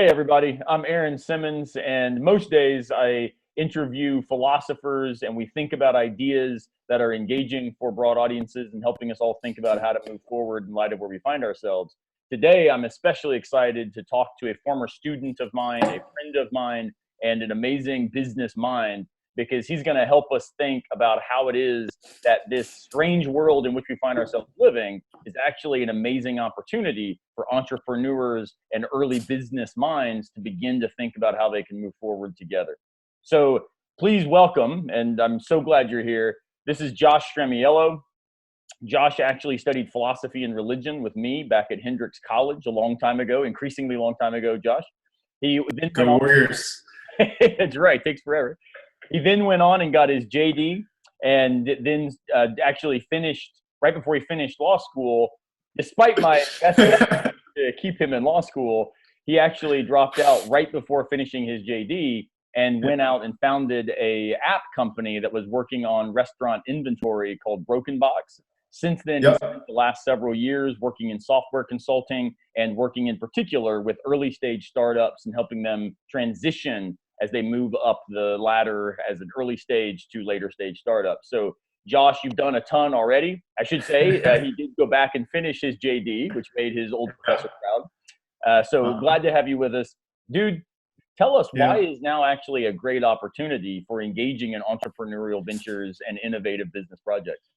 Hey, everybody. I'm Aaron Simmons, and most days I interview philosophers and we think about ideas that are engaging for broad audiences and helping us all think about how to move forward in light of where we find ourselves. Today, I'm especially excited to talk to a former student of mine, a friend of mine, and an amazing business mind because he's going to help us think about how it is that this strange world in which we find ourselves living is actually an amazing opportunity for entrepreneurs and early business minds to begin to think about how they can move forward together. So please welcome, and I'm so glad you're here. This is Josh Stramiello. Josh actually studied philosophy and religion with me back at Hendrix College a long time ago, increasingly long time ago, Josh. He then Go Warriors. That's right, takes forever. He then went on and got his JD and then actually finished, right before he finished law school, despite my to keep him in law school, he actually dropped out right before finishing his JD and went out and founded a app company that was working on restaurant inventory called Broken Box. Since then, he spent the last several years working in software consulting and working in particular with early stage startups and helping them transition as they move up the ladder as an early stage to later stage startups. So Josh, you've done a ton already. I should say he did go back and finish his JD, which made his old professor proud. So glad to have you with us. Dude, tell us why is now actually a great opportunity for engaging in entrepreneurial ventures and innovative business projects?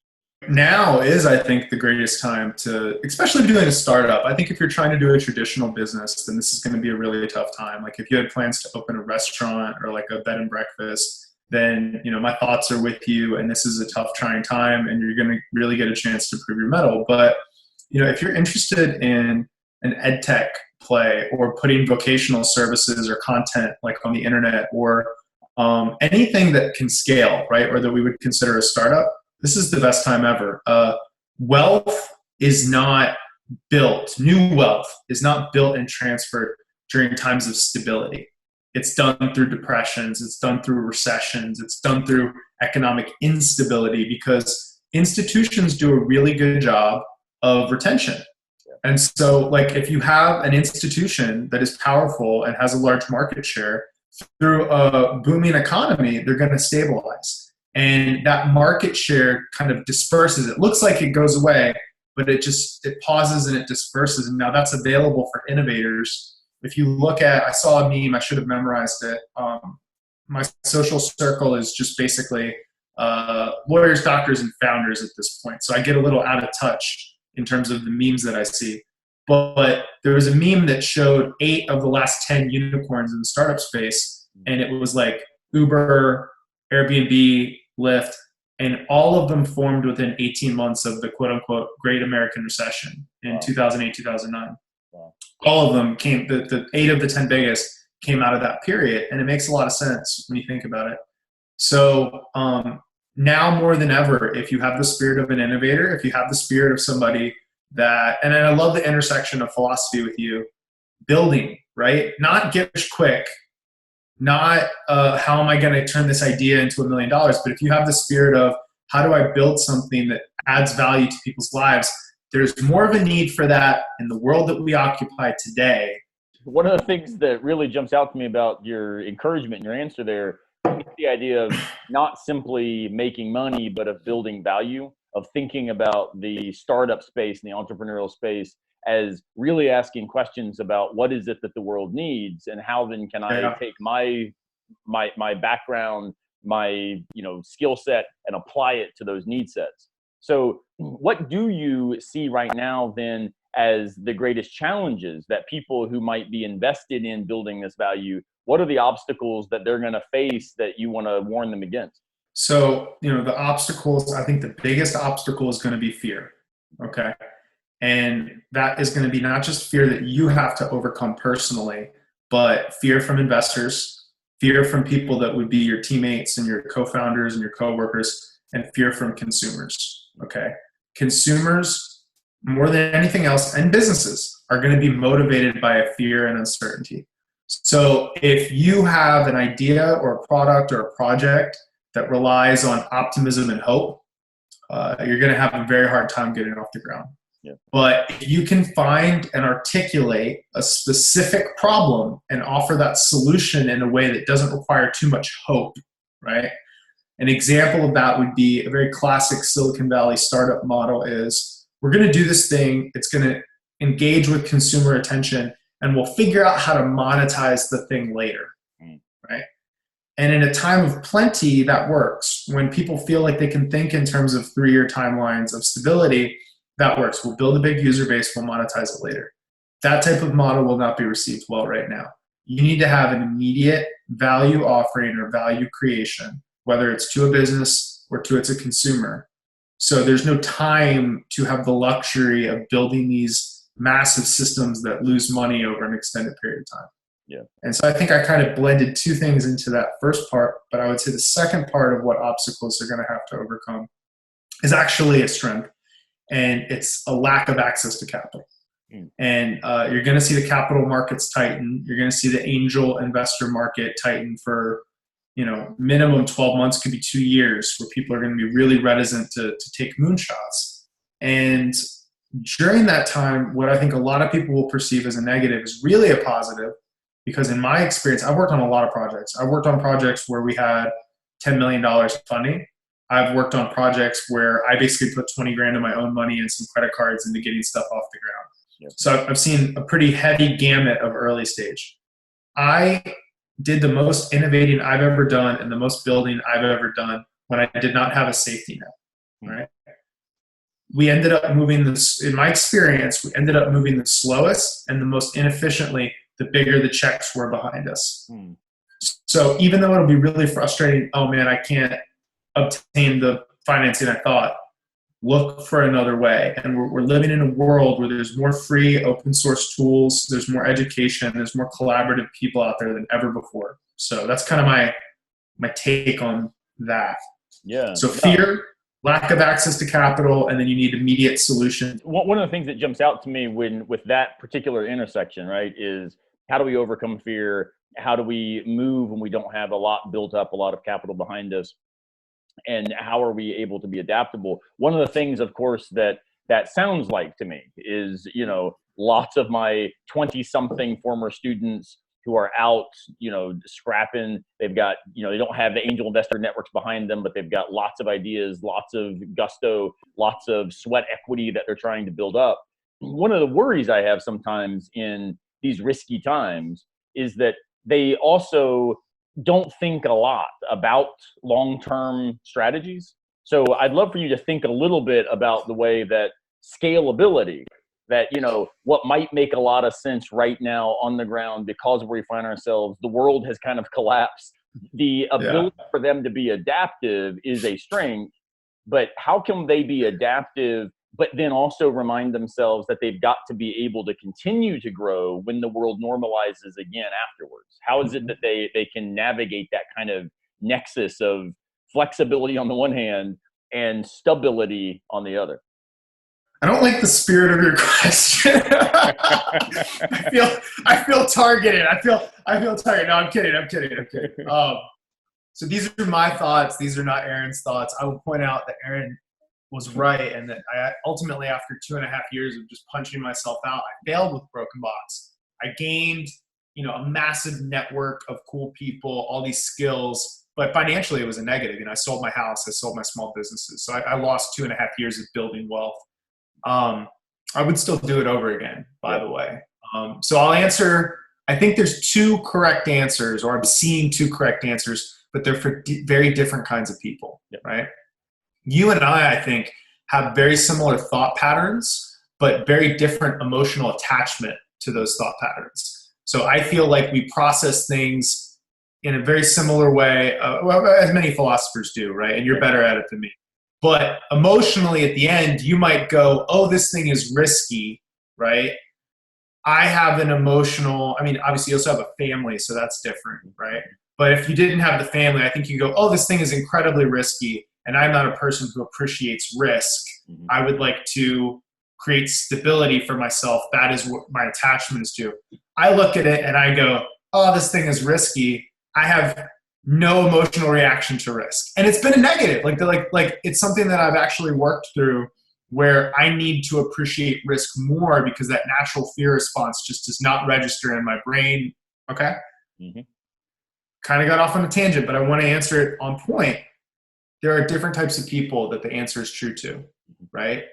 Now is, I think, the greatest time to, especially doing a startup. I think if you're trying to do a traditional business, then this is going to be a really tough time. Like if you had plans to open a restaurant or like a bed and breakfast, then, my thoughts are with you, and this is a tough, trying time, and you're going to really get a chance to prove your mettle. But, if you're interested in an ed tech play or putting vocational services or content like on the internet or anything that can scale, right, or that we would consider a startup, this is the best time ever. Wealth is not built, new wealth is not built and transferred during times of stability. It's done through depressions, it's done through recessions, it's done through economic instability because institutions do a really good job of retention. And so, like, if you have an institution that is powerful and has a large market share, through a booming economy, they're going to stabilize. And that market share kind of disperses. It looks like it goes away, but it pauses and it disperses. And now that's available for innovators. If you look at, I saw a meme, I should have memorized it. My social circle is just basically lawyers, doctors, and founders at this point. So I get a little out of touch in terms of the memes that I see. But there was a meme that showed 8 of the last 10 unicorns in the startup space. And it was like Uber, Airbnb, Lyft, and all of them formed within 18 months of the quote-unquote Great American Recession in 2008, 2009. Wow. All of them came, the 8 of the 10 biggest came out of that period, and it makes a lot of sense when you think about it. So now more than ever, if you have the spirit of an innovator, if you have the spirit of somebody that, and I love the intersection of philosophy with you, building, right? Not get rich quick, not how am I going to turn this idea into $1 million, but if you have the spirit of how do I build something that adds value to people's lives, there's more of a need for that in the world that we occupy today. One of the things that really jumps out to me about your encouragement and your answer there is the idea of not simply making money, but of building value, of thinking about the startup space and the entrepreneurial space as really asking questions about what is it that the world needs and how then can I take my background, my skill set and apply it to those need sets. So what do you see right now then as the greatest challenges that people who might be invested in building this value, what are the obstacles that they're going to face that you want to warn them against? So, the obstacles, I think the biggest obstacle is going to be fear. Okay. And that is going to be not just fear that you have to overcome personally, but fear from investors, fear from people that would be your teammates and your co-founders and your co-workers, and fear from consumers. Okay. Consumers, more than anything else, and businesses are going to be motivated by a fear and uncertainty. So if you have an idea or a product or a project that relies on optimism and hope, you're going to have a very hard time getting off the ground. Yeah. But if you can find and articulate a specific problem and offer that solution in a way that doesn't require too much hope, right? An example of that would be a very classic Silicon Valley startup model is, we're going to do this thing, it's going to engage with consumer attention, and we'll figure out how to monetize the thing later, right? And in a time of plenty, that works. When people feel like they can think in terms of 3-year timelines of stability, that works. We'll build a big user base, we'll monetize it later. That type of model will not be received well right now. You need to have an immediate value offering or value creation, whether it's to a business or to it's a consumer. So there's no time to have the luxury of building these massive systems that lose money over an extended period of time. Yeah. And so I think I kind of blended two things into that first part, but I would say the second part of what obstacles are going to have to overcome is actually a strength, and it's a lack of access to capital. And you're going to see the capital markets tighten. You're going to see the angel investor market tighten for, minimum 12 months, could be 2 years, where people are going to be really reticent to take moonshots. And during that time, what I think a lot of people will perceive as a negative is really a positive, because in my experience, I've worked on a lot of projects. I've worked on projects where we had $10 million funding. I've worked on projects where I basically put 20 grand of my own money and some credit cards into getting stuff off the ground. Yep. So I've seen a pretty heavy gamut of early stage. I did the most innovating I've ever done and the most building I've ever done when I did not have a safety net, right? We ended up moving this, in my experience, we ended up moving the slowest and the most inefficiently, the bigger the checks were behind us. So even though it'll be really frustrating, oh man, I can't obtain the financing I thought, look for another way. And we're living in a world where there's more free open source tools, there's more education, there's more collaborative people out there than ever before. So that's kind of my take on that. Yeah. So fear, lack of access to capital, and then you need immediate solutions. One of the things that jumps out to me with that particular intersection, right, is how do we overcome fear? How do we move when we don't have a lot built up, a lot of capital behind us? And how are we able to be adaptable? One of the things, of course, that sounds like to me is, lots of my 20-something former students who are out, scrapping. They've got, they don't have the angel investor networks behind them, but they've got lots of ideas, lots of gusto, lots of sweat equity that they're trying to build up. One of the worries I have sometimes in these risky times is that they also don't think a lot about long-term strategies. So I'd love for you to think a little bit about the way that scalability, that, what might make a lot of sense right now on the ground because of where we find ourselves, the world has kind of collapsed. The ability for them to be adaptive is a strength, but how can they be adaptive, but then also remind themselves that they've got to be able to continue to grow when the world normalizes again afterwards? How is it that they can navigate that kind of nexus of flexibility on the one hand and stability on the other? I don't like the spirit of your question. I feel targeted. I feel targeted. No, I'm kidding. So these are my thoughts. These are not Aaron's thoughts. I will point out that Aaron was right, and that I ultimately, after 2.5 years of just punching myself out, I failed with Broken Box. I gained, a massive network of cool people, all these skills, but financially it was a negative. I sold my house, I sold my small businesses. So I lost 2.5 years of building wealth. I would still do it over again, by the way. So I'll answer, I think there's 2 correct answers, or I'm seeing 2 correct answers, but they're for very different kinds of people, right? You and I think, have very similar thought patterns, but very different emotional attachment to those thought patterns. So I feel like we process things in a very similar way, as many philosophers do, right? And you're better at it than me. But emotionally, at the end, you might go, oh, this thing is risky, right? I have an emotional, obviously you also have a family, so that's different, right? But if you didn't have the family, I think you go, oh, this thing is incredibly risky, and I'm not a person who appreciates risk. I would like to create stability for myself. That is what my attachment is to. I look at it and I go, oh, this thing is risky. I have no emotional reaction to risk. And it's been a negative. Like it's something that I've actually worked through where I need to appreciate risk more because that natural fear response just does not register in my brain. Okay. Mm-hmm. Kind of got off on a tangent, but I want to answer it on point. There are different types of people that the answer is true to, right?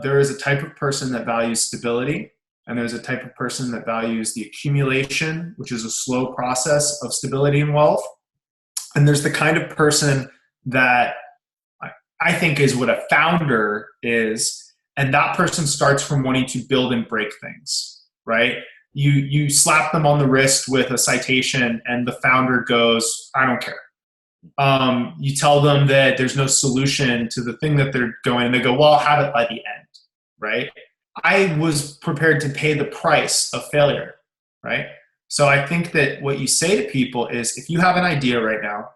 There is a type of person that values stability, and there's a type of person that values the accumulation, which is a slow process of stability and wealth. And there's the kind of person that I think is what a founder is, and that person starts from wanting to build and break things, right? You slap them on the wrist with a citation, and the founder goes, I don't care. You tell them that there's no solution to the thing that they're going, and they go, well, I'll have it by the end, right? I was prepared to pay the price of failure, right? So I think that what you say to people is, if you have an idea right now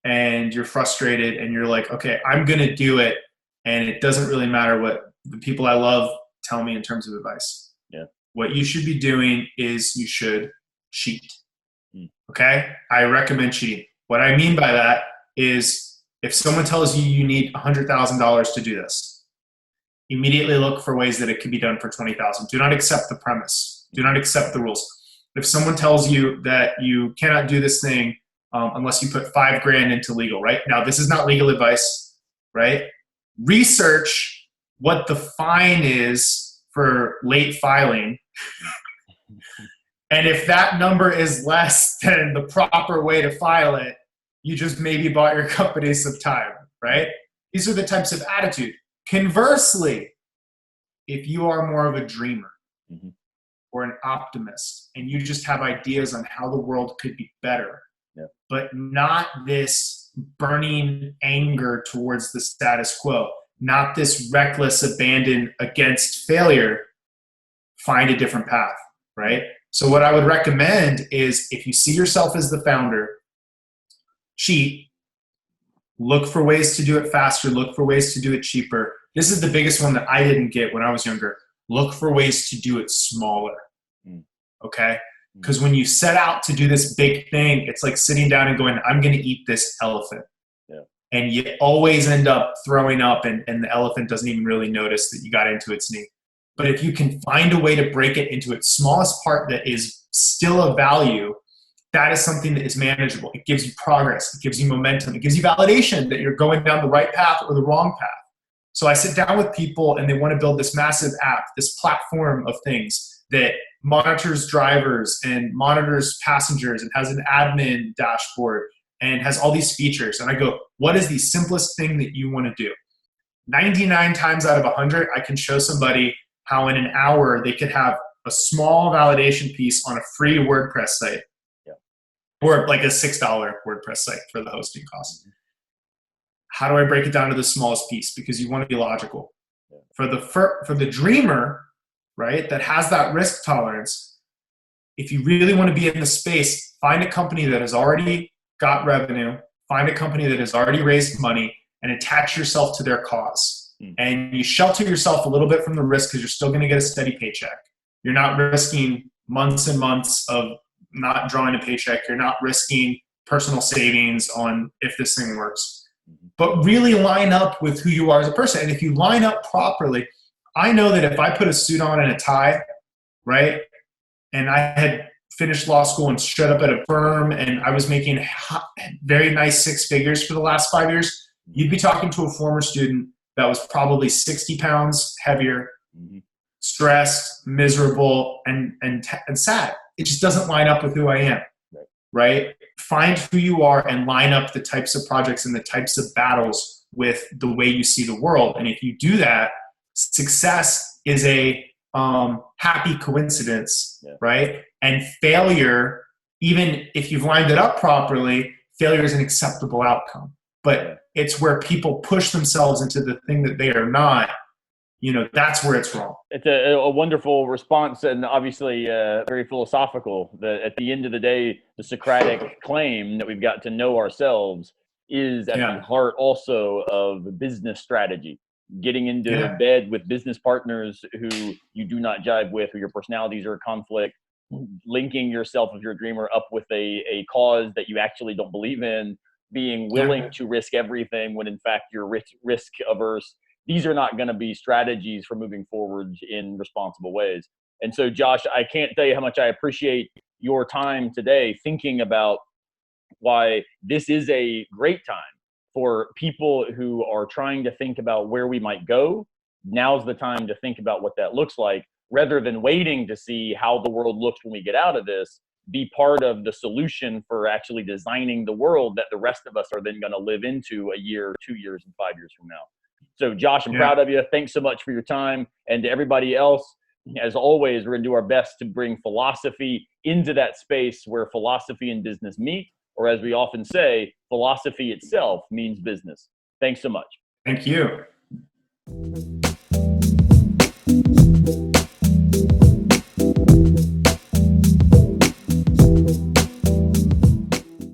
and you're frustrated and you're like, okay, I'm going to do it, and it doesn't really matter what the people I love tell me in terms of advice. Yeah. What you should be doing is you should cheat. Okay? I recommend cheating. What I mean by that is, if someone tells you you need $100,000 to do this, immediately look for ways that it can be done for $20,000. Do not accept the premise. Do not accept the rules. If someone tells you that you cannot do this thing unless you put $5,000 into legal, right? Now, this is not legal advice, right? Research what the fine is for late filing. And if that number is less than the proper way to file it, you just maybe bought your company some time, right? These are the types of attitude. Conversely, if you are more of a dreamer or an optimist, and you just have ideas on how the world could be better, but not this burning anger towards the status quo, not this reckless abandon against failure, find a different path, right? So what I would recommend is, if you see yourself as the founder, cheat, look for ways to do it faster, look for ways to do it cheaper. This is the biggest one that I didn't get when I was younger. Look for ways to do it smaller, okay? Because when you set out to do this big thing, it's like sitting down and going, I'm going to eat this elephant. And you always end up throwing up, and the elephant doesn't even really notice that you got into its knee. But if you can find a way to break it into its smallest part that is still of value, that is something that is manageable. It gives you progress. It gives you momentum. It gives you validation that you're going down the right path or the wrong path. So I sit down with people and they want to build this massive app, this platform of things that monitors drivers and monitors passengers and has an admin dashboard and has all these features. And I go, what is the simplest thing that you want to do? 99 times out of 100, I can show somebody how in an hour they could have a small validation piece on a free WordPress site, or like a $6 WordPress site for the hosting costs. How do I break it down to the smallest piece? Because you want to be logical. For the dreamer, right, that has that risk tolerance, if you really want to be in the space, find a company that has already got revenue, find a company that has already raised money, and attach yourself to their cause. And you shelter yourself a little bit from the risk because you're still going to get a steady paycheck. You're not risking months and months of not drawing a paycheck. You're not risking personal savings on if this thing works. But really line up with who you are as a person. And if you line up properly, I know that if I put a suit on and a tie, right, and I had finished law school and showed up at a firm and I was making very nice 6 figures for the last 5 years, you'd be talking to a former student that was probably 60 pounds heavier, stressed, miserable, and sad. It just doesn't line up with who I am, right? Find who you are and line up the types of projects and the types of battles with the way you see the world. And if you do that, success is a happy coincidence, right? And failure, even if you've lined it up properly, failure is an acceptable outcome. But it's where people push themselves into the thing that they are not, that's where it's wrong. It's a wonderful response, and obviously very philosophical. At the end of the day, the Socratic claim that we've got to know ourselves is at the heart also of business strategy. Getting into bed with business partners who you do not jive with, who your personalities are a conflict, linking yourself, if you're a dreamer, up with a cause that you actually don't believe in, being willing to risk everything when in fact you're risk averse, these are not going to be strategies for moving forward in responsible ways. And so, Josh, I can't tell you how much I appreciate your time today thinking about why this is a great time for people who are trying to think about where we might go. Now's the time to think about what that looks like, rather than waiting to see how the world looks when we get out of this. Be part of the solution for actually designing the world that the rest of us are then going to live into a year, 2 years, and 5 years from now. So, Josh, I'm proud of you. Thanks so much for your time. And to everybody else, as always, we're going to do our best to bring philosophy into that space where philosophy and business meet, or as we often say, philosophy itself means business. Thanks so much. Thank you.